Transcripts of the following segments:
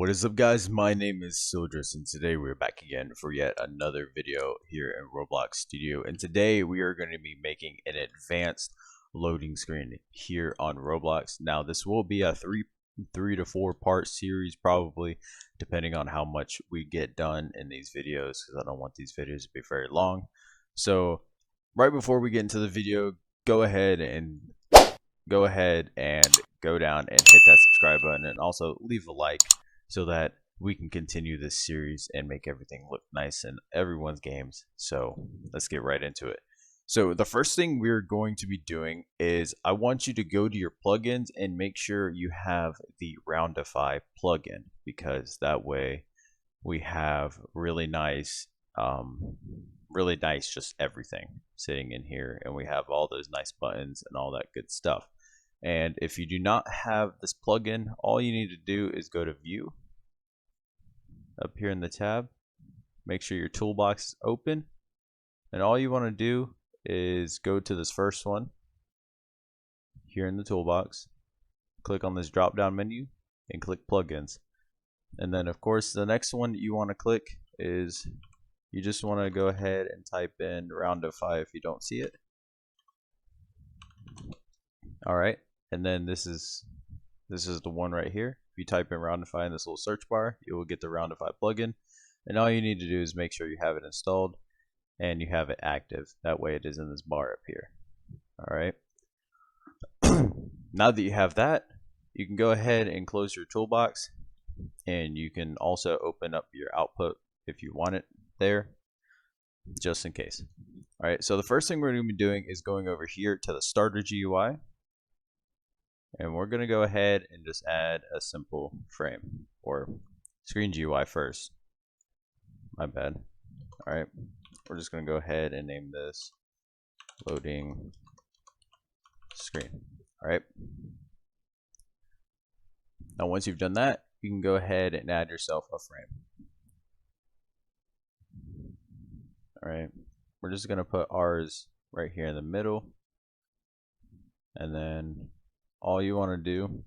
What is up, guys? My name is Sildress, and today we're back again for yet another video here in Roblox Studio. And today we are going to be making an advanced loading screen here on Roblox. Now, this will be a three to four part series, probably, depending on how much we get done in these videos, because I don't want these videos to be very long. So, right before we get into the video, go ahead and go down and hit that subscribe button, and also leave a like, so that we can continue this series and make everything look nice in everyone's games. So let's get right into it. So the first thing we're going to be doing is I want you to go to your plugins and make sure you have the Roundify plugin, because that way we have really nice just everything sitting in here, and we have all those nice buttons and all that good stuff. And if you do not have this plugin, all you need to do is go to View up here in the tab, make sure your toolbox is open, and all you want to do is go to this first one here in the toolbox, click on this drop down menu and click Plugins. And then of course the next one you want to click is, you just want to go ahead and type in Roundify if you don't see it. Alright, and then this is the one right here. If you type in Roundify in this little search bar, you will get the Roundify plugin, and all you need to do is make sure you have it installed and you have it active. That way it is in this bar up here. Alright, now that you have that, you can go ahead and close your toolbox, and you can also open up your output if you want it there, just in case. Alright, so the first thing we're going to be doing is going over here to the starter GUI, and we're going to go ahead and just add a simple frame, or screen GUI first. My bad. Alright, we're just going to go ahead and name this loading screen. Alright, now once you've done that, you can go ahead and add yourself a frame. Alright, we're just going to put ours right here in the middle, and then all you want to do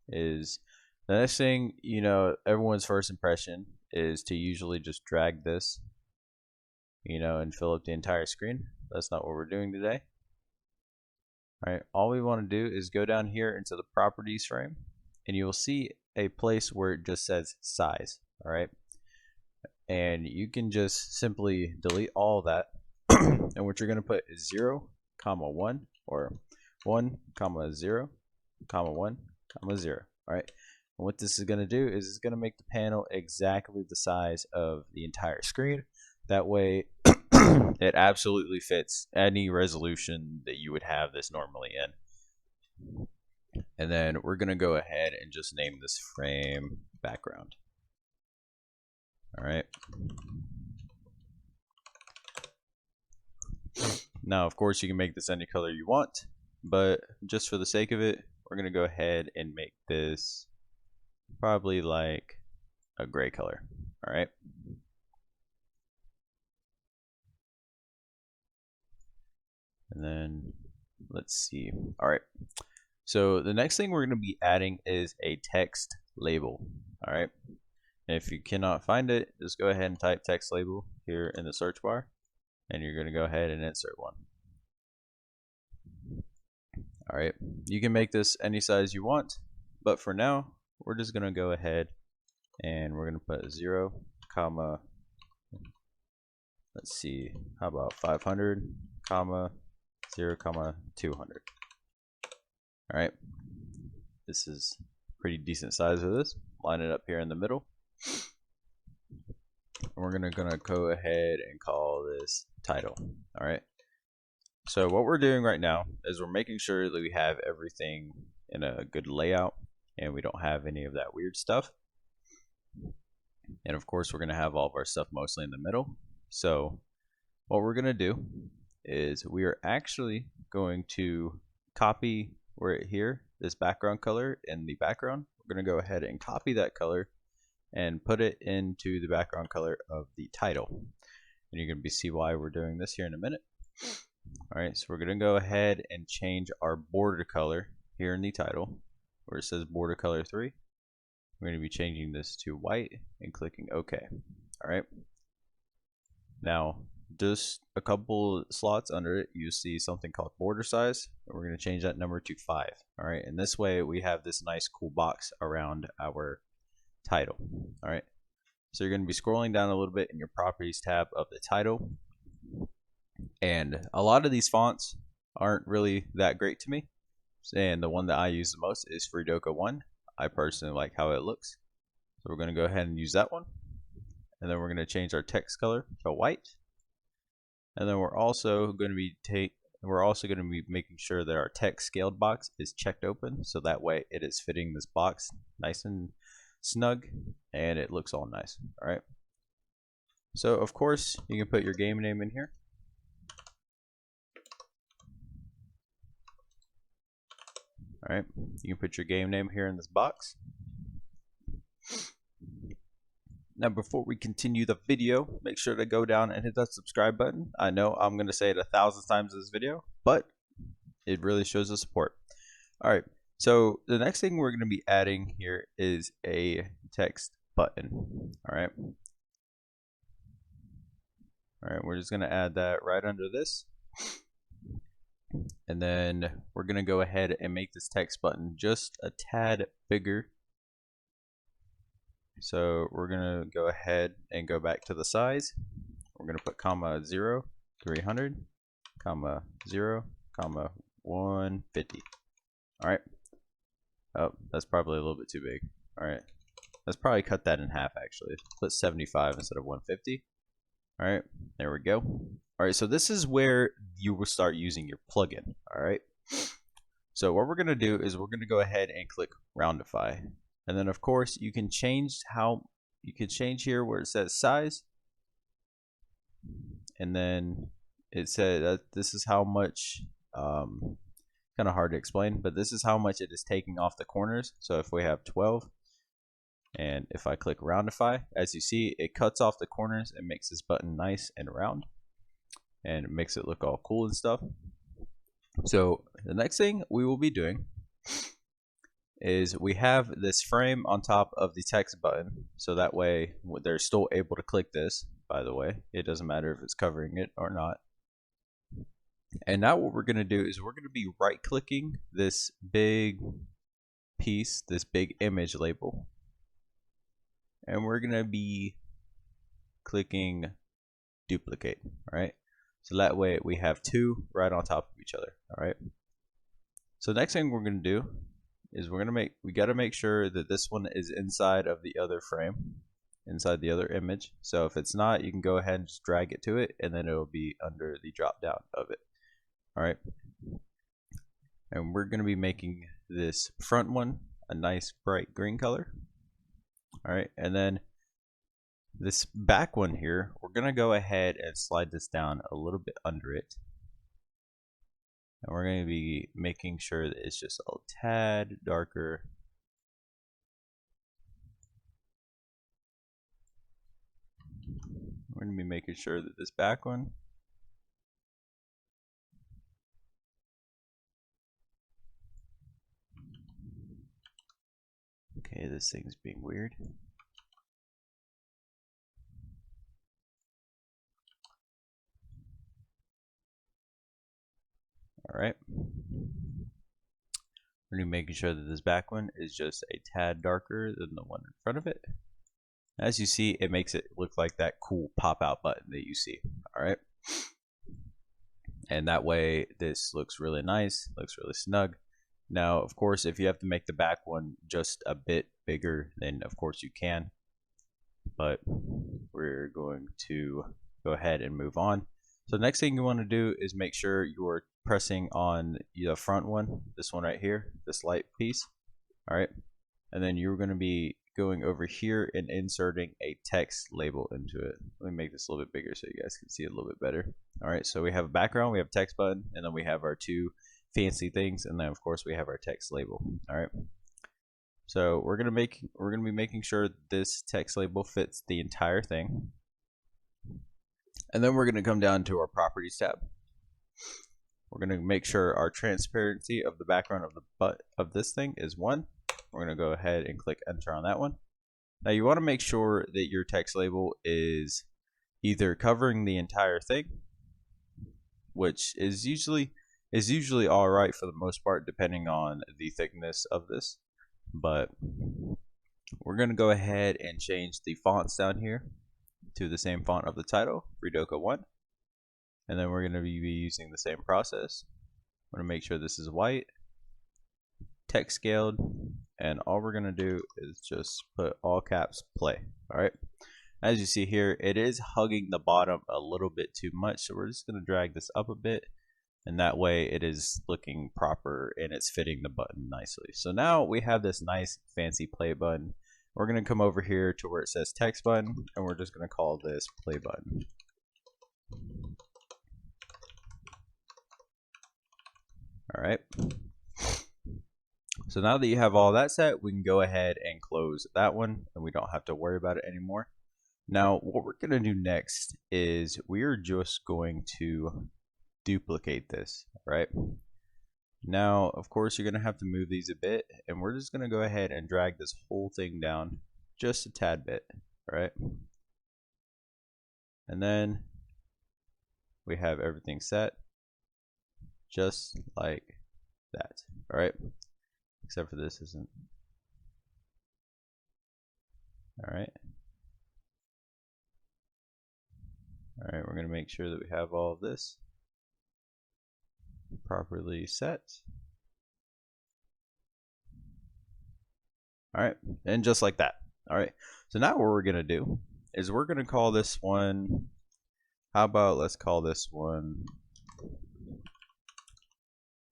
is, the next thing, everyone's first impression is to usually just drag this, and fill up the entire screen. That's not what we're doing today. Alright, all we want to do is go down here into the properties frame, and you will see a place where it just says size. Alright, and you can just simply delete all of that, and what you're going to put is 0, 1, or 1, 0, 1, 0. Alright, and what this is going to do is it's going to make the panel exactly the size of the entire screen. That way it absolutely fits any resolution that you would have this normally in. And then we're going to go ahead and just name this frame background. Alright, now of course you can make this any color you want, but just for the sake of it, we're going to go ahead and make this probably like a gray color. Alright, and then let's see. Alright, so the next thing we're going to be adding is a text label. Alright, and if you cannot find it, just go ahead and type text label here in the search bar, and you're going to go ahead and insert one. Alright, you can make this any size you want, but for now we're just going to go ahead and we're going to put 0, let's see, how about 500, 0, 200. Alright, this is a pretty decent size of this. Line it up here in the middle, and we're gonna go ahead and call this title. Alright, so what we're doing right now is we're making sure that we have everything in a good layout and we don't have any of that weird stuff. And of course we're going to have all of our stuff mostly in the middle. So what we're going to do is we are actually going to copy right here, this background color in the background. We're going to go ahead and copy that color and put it into the background color of the title. And you're going to see why we're doing this here in a minute. Alright, so we're going to go ahead and change our border color here in the title, where it says border color 3. we're going to be changing this to white and clicking OK. All right. Now, just a couple slots under it, you see something called border size. And we're going to change that number to 5. All right. And this way we have this nice cool box around our title. All right. So you're going to be scrolling down a little bit in your properties tab of the title. And a lot of these fonts aren't really that great to me. And the one that I use the most is Freedoka 1. I personally like how it looks. So we're going to go ahead and use that one. And then we're going to change our text color to white. And then we're also going to be making sure that our text scaled box is checked open, so that way it is fitting this box nice and snug and it looks all nice. All right. So of course you can put your game name in here. All right. You can put your game name here in this box. Now, before we continue the video, make sure to go down and hit that subscribe button. I know I'm going to say it 1,000 times in this video, but it really shows the support. All right, so the next thing we're going to be adding here is a text button. All right. All right, we're just going to add that right under this. And then we're going to go ahead and make this text button just a tad bigger. So we're going to go ahead and go back to the size. We're going to put comma 0, 300, comma 0, comma 150. All right. Oh, that's probably a little bit too big. All right. Let's probably cut that in half actually. Put 75 instead of 150. All right. There we go. All right. So this is where you will start using your plugin. All right. So what we're going to do is we're going to go ahead and click Roundify. And then of course you can change here where it says size, and then it said that this is how much, kind of hard to explain, but this is how much it is taking off the corners. So if we have 12, and if I click Roundify, as you see, it cuts off the corners and makes this button nice and round, and it makes it look all cool and stuff. So the next thing we will be doing is we have this frame on top of the text button, so that way they're still able to click this. By the way, it doesn't matter if it's covering it or not. And now what we're going to do is we're going to be right clicking this big piece, this big image label, and we're going to be clicking duplicate. All right, so that way we have two right on top of each other. All right, so next thing we're going to do is we got to make sure that this one is inside of the other frame, inside the other image. So if it's not, you can go ahead and just drag it to it, and then it'll be under the drop down of it. All right, and we're going to be making this front one a nice bright green color. All right, and then this back one here, we're going to go ahead and slide this down a little bit under it. And we're going to be making sure that it's just a tad darker. We're going to be making sure that this back one okay, this thing's being weird. All right. We're going to be making sure that this back one is just a tad darker than the one in front of it. As you see, it makes it look like that cool pop-out button that you see. All right. And that way, this looks really nice, looks really snug. Now, of course, if you have to make the back one just a bit bigger, then of course you can. But we're going to go ahead and move on. So the next thing you want to do is make sure you're pressing on the front one, this one right here, this light piece. All right. And then you're going to be going over here and inserting a text label into it. Let me make this a little bit bigger so you guys can see it a little bit better. All right. So we have a background, we have a text button, and then we have our two fancy things, and then of course we have our text label. All right. So we're gonna be making sure this text label fits the entire thing. And then we're going to come down to our properties tab. We're going to make sure our transparency of the background of this thing is 1. We're going to go ahead and click enter on that one. Now you want to make sure that your text label is either covering the entire thing, which is usually alright for the most part, depending on the thickness of this. But we're going to go ahead and change the fonts down here to the same font of the title, Freedoka 1. And then we're going to be using the same process. I'm going to make sure this is white, text scaled, and all we're going to do is just put all caps play. Alright, as you see here, it is hugging the bottom a little bit too much, so we're just going to drag this up a bit, and that way it is looking proper and it's fitting the button nicely. So now we have this nice fancy play button. We're going to come over here to where it says text button, and we're just going to call this play button. Alright, so now that you have all that set, we can go ahead and close that one, and we don't have to worry about it anymore. Now what we're going to do next is we're just going to duplicate this. Right now, of course, you're going to have to move these a bit, and we're just going to go ahead and drag this whole thing down just a tad bit. Right, and then we have everything set just like that. Alright, except for this isn't. Alright, we're going to make sure that we have all of this properly set. Alright, and just like that. Alright, so now what we're going to do is we're going to call this one, how about let's call this one,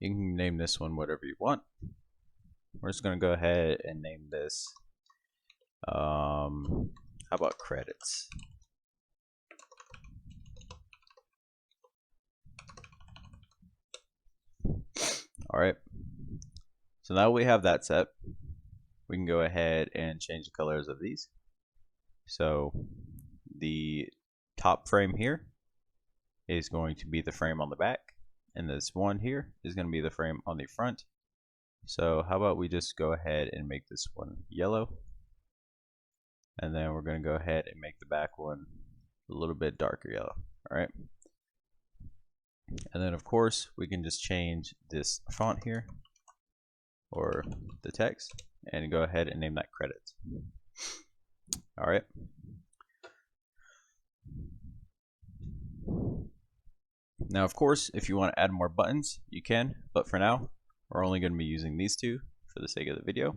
you can name this one whatever you want. We're just going to go ahead and name this, how about credits? Alright, so now we have that set. We can go ahead and change the colors of these. So the top frame here is going to be the frame on the back, and this one here is going to be the frame on the front. So how about we just go ahead and make this one yellow, and then we're going to go ahead and make the back one a little bit darker yellow. Alright, and then of course we can just change this font here, or the text, and go ahead and name that credits. Alright, now of course if you want to add more buttons you can, but for now we're only going to be using these two for the sake of the video.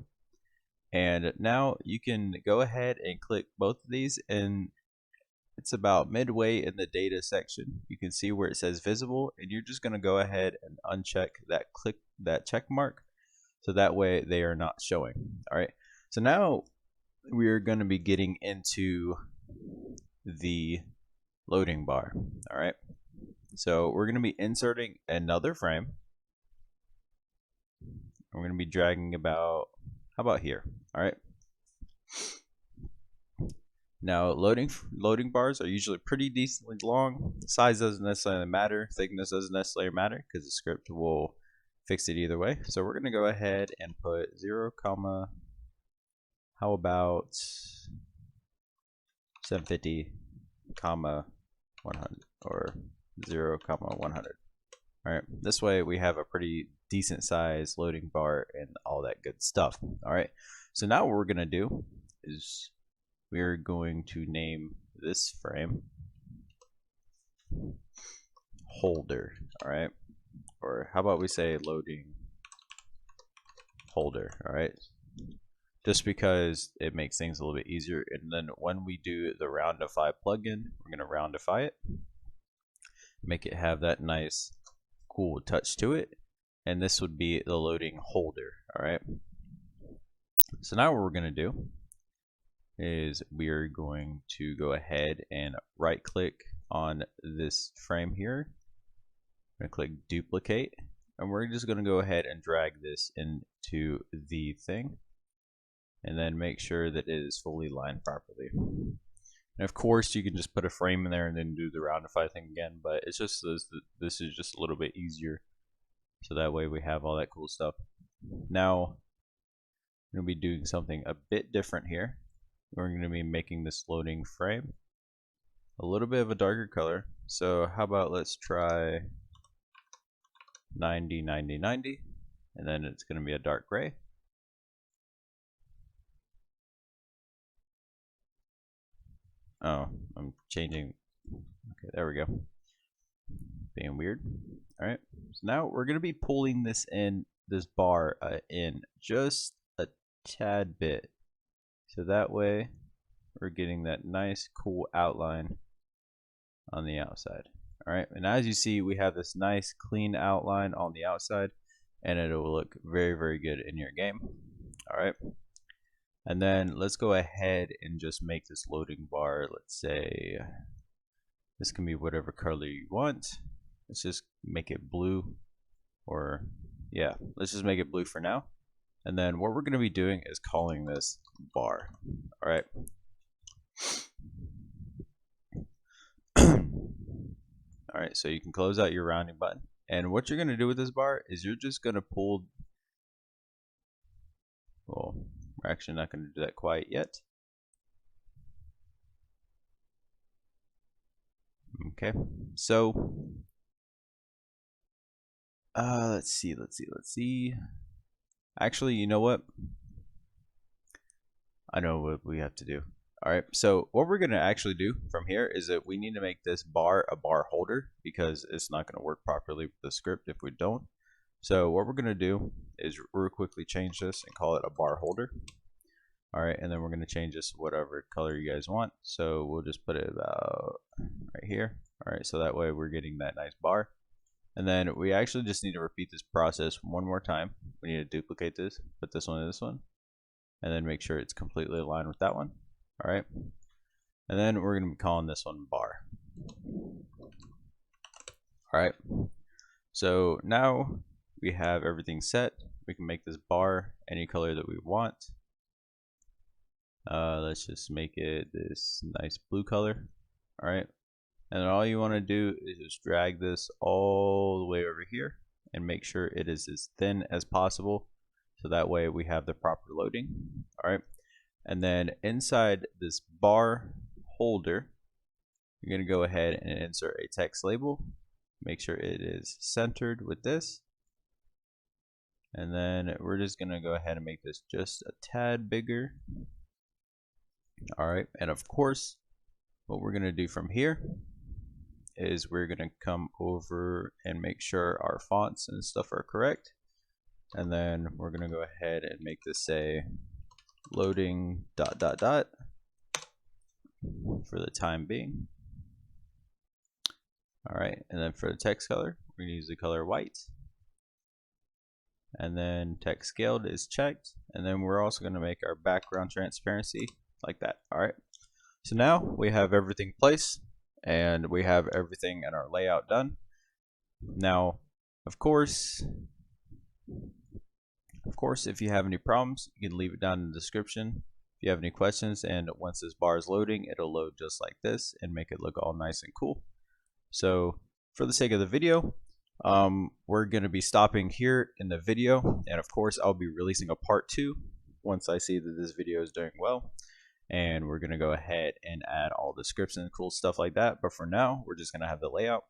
And now you can go ahead and click both of these, and it's about midway in the data section. You can see where it says visible, and you're just going to go ahead and uncheck that, click that check mark, so that way they are not showing. Alright, so now we're going to be getting into the loading bar. Alright, so we're going to be inserting another frame. We're going to be dragging about, how about here? Alright, now loading bars are usually pretty decently long. Size doesn't necessarily matter, thickness doesn't necessarily matter, because the script will fix it either way. So we're going to go ahead and put 0, how about 750, 100, or 0, 100. Alright, this way we have a pretty decent size loading bar and all that good stuff. Alright, so now what we're going to do is we're going to name this frame holder. Alright, or how about we say loading holder. Alright, just because it makes things a little bit easier. And then when we do the Roundify plugin, we're going to roundify it, make it have that nice cool touch to it, and this would be the loading holder. Alright, so now what we're going to do is we are going to go ahead and right click on this frame here. I'm going to click duplicate, and we're just going to go ahead and drag this into the thing, and then make sure that it is fully lined properly. And of course you can just put a frame in there and then do the roundify thing again, but it's just this is just a little bit easier, so that way we have all that cool stuff. Now going to be doing something a bit different here. We're going to be making this loading frame a little bit of a darker color. So how about let's try 90, 90, 90, and then it's going to be a dark gray. Oh, I'm changing. Okay, there we go. Being weird. Alright, so now we're going to be pulling this bar in just a tad bit. So that way we're getting that nice cool outline on the outside. Alright, and as you see, we have this nice clean outline on the outside, and it will look very, very good in your game. Alright, and then let's go ahead and just make this loading bar, let's say this can be whatever color you want. Let's just make it blue, or yeah, let's just make it blue for now. And then what we're going to be doing is calling this bar. Alright. Alright, so you can close out your rounding button. And what you're going to do with this bar is you're just going to pull, well, we're actually not going to do that quite yet. Okay, so let's see. Actually, you know what? I know what we have to do. Alright, so what we're going to actually do from here is that we need to make this bar a bar holder, because it's not going to work properly with the script if we don't. So what we're going to do is real quickly change this and call it a bar holder. Alright, and then we're going to change this to whatever color you guys want. So we'll just put it about right here. Alright, so that way we're getting that nice bar. And then we actually just need to repeat this process one more time. We need to duplicate this, put this one in this one, and then make sure it's completely aligned with that one. Alright, and then we're going to be calling this one bar. Alright, so now we have everything set. We can make this bar any color that we want. Let's just make it this nice blue color. Alright, and then all you want to do is just drag this all the way over here and make sure it is as thin as possible, so that way we have the proper loading. Alright, and then inside this bar holder, you're going to go ahead and insert a text label. Make sure it is centered with this. And then we're just going to go ahead and make this just a tad bigger. Alright, and of course, what we're going to do from here is we're going to come over and make sure our fonts and stuff are correct. And then we're going to go ahead and make this say loading ... for the time being. Alright, and then for the text color, we're going to use the color white. And then text scaled is checked. And then we're also going to make our background transparency like that. Alright, so now we have everything placed and we have everything in our layout done. Now, of course, if you have any problems, you can leave it down in the description. If you have any questions, and once this bar is loading, it'll load just like this and make it look all nice and cool. So for the sake of the video, we're going to be stopping here in the video, and of course I'll be releasing a part 2 once I see that this video is doing well, and we're going to go ahead and add all the scripts and cool stuff like that. But for now, we're just going to have the layout.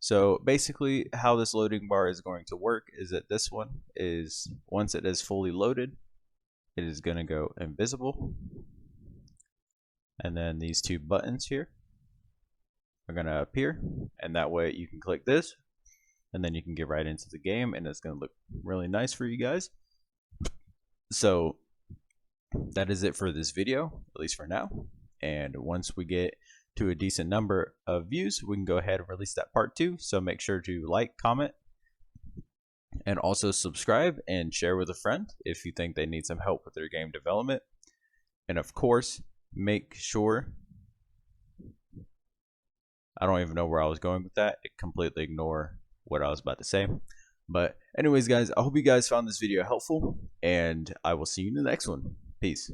So basically how this loading bar is going to work is that this one is, once it is fully loaded, it is going to go invisible, and then these two buttons here are going to appear, and that way you can click this and then you can get right into the game, and it's going to look really nice for you guys. So that is it for this video, at least for now, and once we get to a decent number of views, we can go ahead and release that part 2. So make sure to like, comment, and also subscribe and share with a friend if you think they need some help with their game development. And of course, make sure, I don't even know where I was going with that. Completely ignore what I was about to say. But anyways, guys, I hope you guys found this video helpful, and I will see you in the next one. Peace.